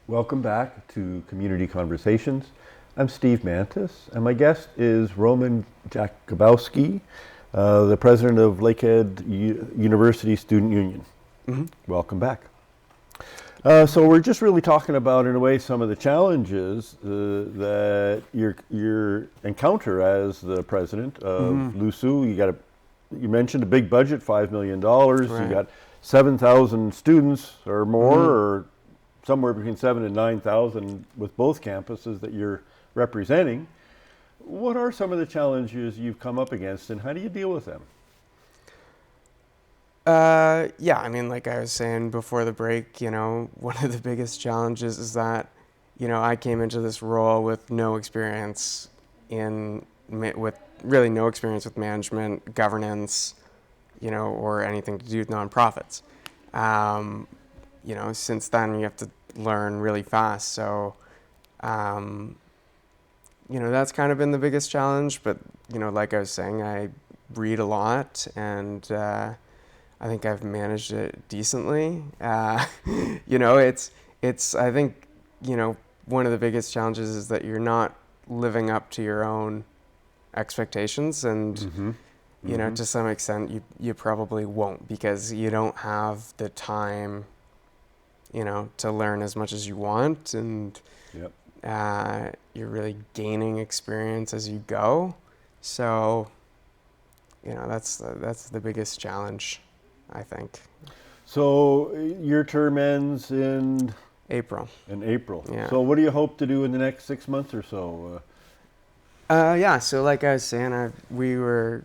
Welcome back to Community Conversations. I'm Steve Mantis, and my guest is Roman Jakobowski, the president of Lakehead University Student Union. Mm-hmm. Welcome back. So we're just really talking about, in a way, some of the challenges that you encounter as the president of LUSU. You mentioned a big budget, $5 million. Right. You got 7,000 students or more, or somewhere between 7,000 and 9,000 with both campuses that you're representing. What are some of the challenges you've come up against, and how do you deal with them? Yeah, I mean, like I was saying before the break, one of the biggest challenges is that, I came into this role with no experience with really no experience with management, governance, or anything to do with nonprofits. Since then you have to learn really fast. So, that's kind of been the biggest challenge. But, like I was saying, I read a lot, and I think I've managed it decently. It's I think, one of the biggest challenges is that you're not living up to your own expectations, and to some extent you probably won't, because you don't have the time to learn as much as you want, and you're really gaining experience as you go. So that's the biggest challenge, I think. So your term ends in April. Yeah. So what do you hope to do in the next 6 months or so? So like I was saying, we were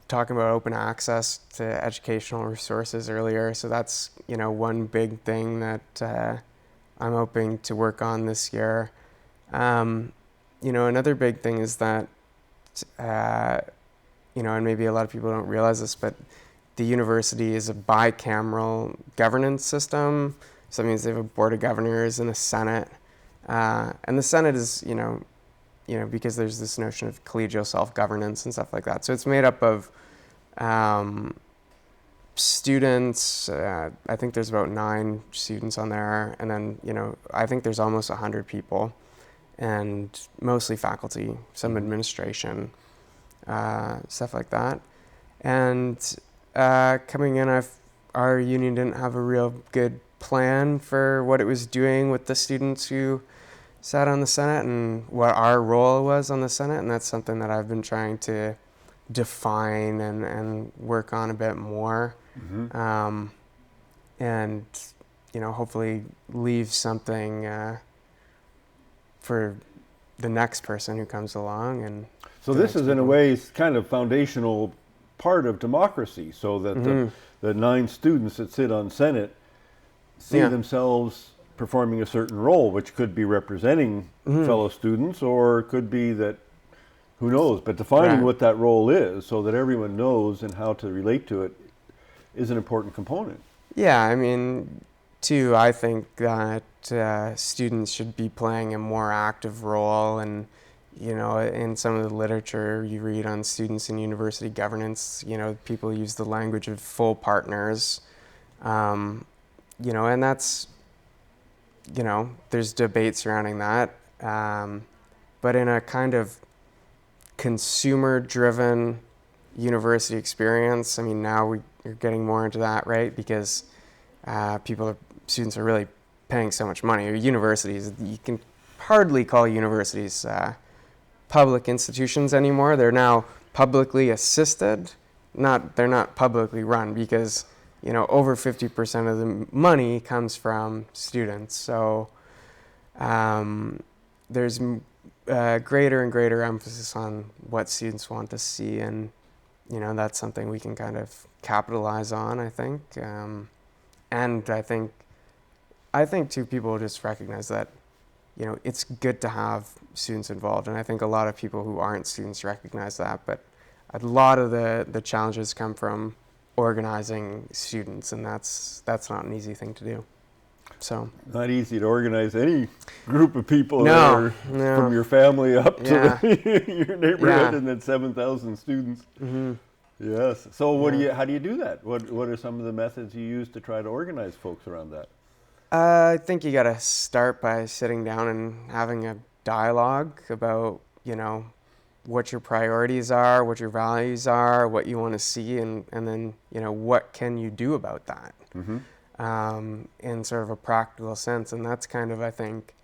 talking about open access to educational resources earlier. So that's, one big thing that I'm hoping to work on this year. Another big thing is that, and maybe a lot of people don't realize this, but the university is a bicameral governance system. So that means they have a board of governors and a senate. And the senate is, because there's this notion of collegial self-governance and stuff like that. So it's made up of students. I think there's about 9 students on there. And then, I think there's almost 100 people, and mostly faculty, some administration, stuff like that. And coming in, our union didn't have a real good plan for what it was doing with the students who sat on the Senate and what our role was on the Senate, and that's something that I've been trying to define and work on a bit more, and hopefully leave something for the next person who comes along. And so this is, in a way, kind of foundational part of democracy, so that the 9 students that sit on Senate see themselves performing a certain role, which could be representing fellow students, or it could be that, who knows, but defining what that role is so that everyone knows and how to relate to it is an important component. Yeah, I mean, too, I think that students should be playing a more active role, and in some of the literature you read on students in university governance, people use the language of full partners, and that's, there's debate surrounding that, but in a kind of consumer-driven university experience, I mean, now we're getting more into that, right? Because students are really paying so much money. Or universities, you can hardly call universities public institutions anymore. They're now publicly assisted. They're not publicly run, because over 50% of the money comes from students. So there's greater and greater emphasis on what students want to see, and that's something we can kind of capitalize on, I think. And I think too, people just recognize that it's good to have students involved, and I think a lot of people who aren't students recognize that. But a lot of the challenges come from organizing students, and that's not an easy thing to do. So not easy to organize any group of people from your family up to your neighborhood, and then 7,000 students. Yes. So how do you do that? What are some of the methods you use to try to organize folks around that? I think you got to start by sitting down and having a dialogue about, what your priorities are, what your values are, what you want to see, and then, what can you do about that in sort of a practical sense. And that's kind of, I think,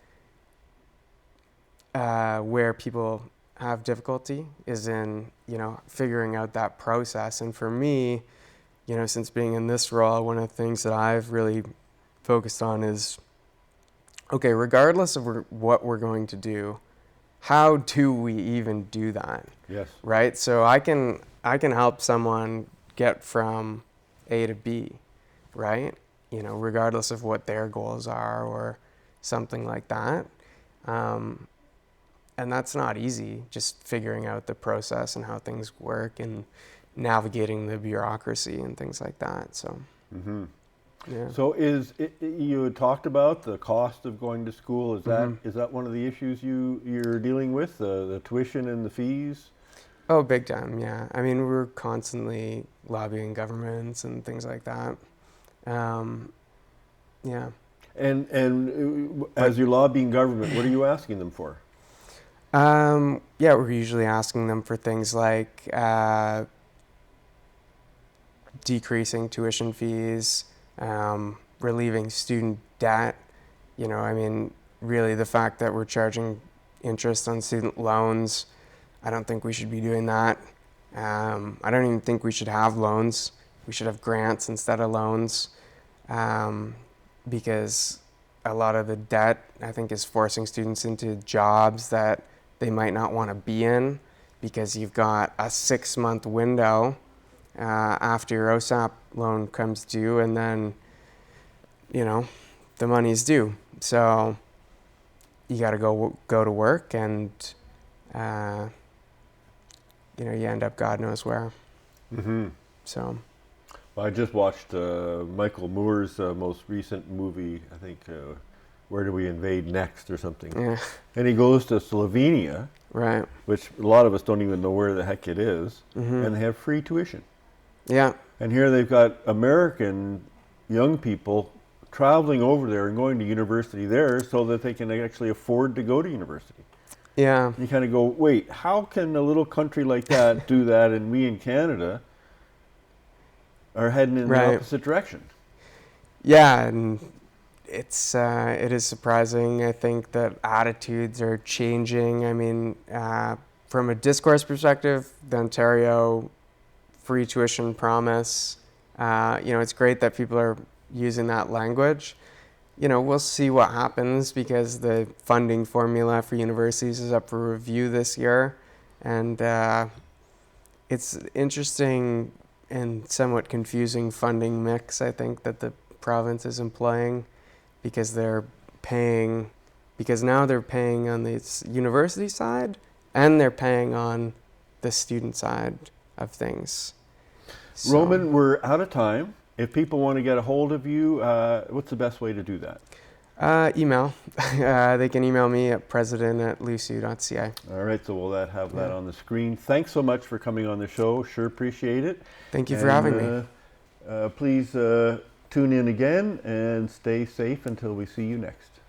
where people have difficulty is in, figuring out that process. And for me, since being in this role, one of the things that I've really focused on is, okay, regardless of what we're going to do, how do we even do that? Yes. Right? So I can help someone get from A to B, right? Regardless of what their goals are or something like that. And that's not easy, just figuring out the process and how things work and navigating the bureaucracy and things like that. So, yeah. So you had talked about the cost of going to school. Is that one of the issues you're dealing with, the tuition and the fees? Oh, big time, yeah. I mean, we're constantly lobbying governments and things like that. Yeah. And as you're lobbying government, what are you asking them for? Yeah, we're usually asking them for things like decreasing tuition fees, relieving student debt. I mean, really the fact that we're charging interest on student loans, I don't think we should be doing that. I don't even think we should have loans. We should have grants instead of loans, because a lot of the debt, I think, is forcing students into jobs that they might not want to be in, because you've got a 6-month window after your OSAP loan comes due, and then, the money's due. So you got to go to work, and you end up God knows where. So. Well, I just watched Michael Moore's most recent movie, I think, Where Do We Invade Next or something. Yeah. And he goes to Slovenia, Right. which a lot of us don't even know where the heck it is, and they have free tuition. Yeah. And here they've got American young people traveling over there and going to university there so that they can actually afford to go to university. Yeah. And you kind of go, wait, how can a little country like that do that, and we in Canada are heading in the opposite direction? Yeah, and it is surprising, I think, that attitudes are changing. I mean, from a discourse perspective, the Ontario free tuition promise, it's great that people are using that language. We'll see what happens, because the funding formula for universities is up for review this year. And it's interesting and somewhat confusing funding mix, I think, that the province is employing, because now they're paying on the university side, and they're paying on the student side of things. So, Roman, we're out of time. If people want to get a hold of you, what's the best way to do that? Email. They can email me at president@lusu.ca. All right, so we'll have that on the screen. Thanks so much for coming on the show. Sure appreciate it. Thank you for having me. Please tune in again and stay safe until we see you next.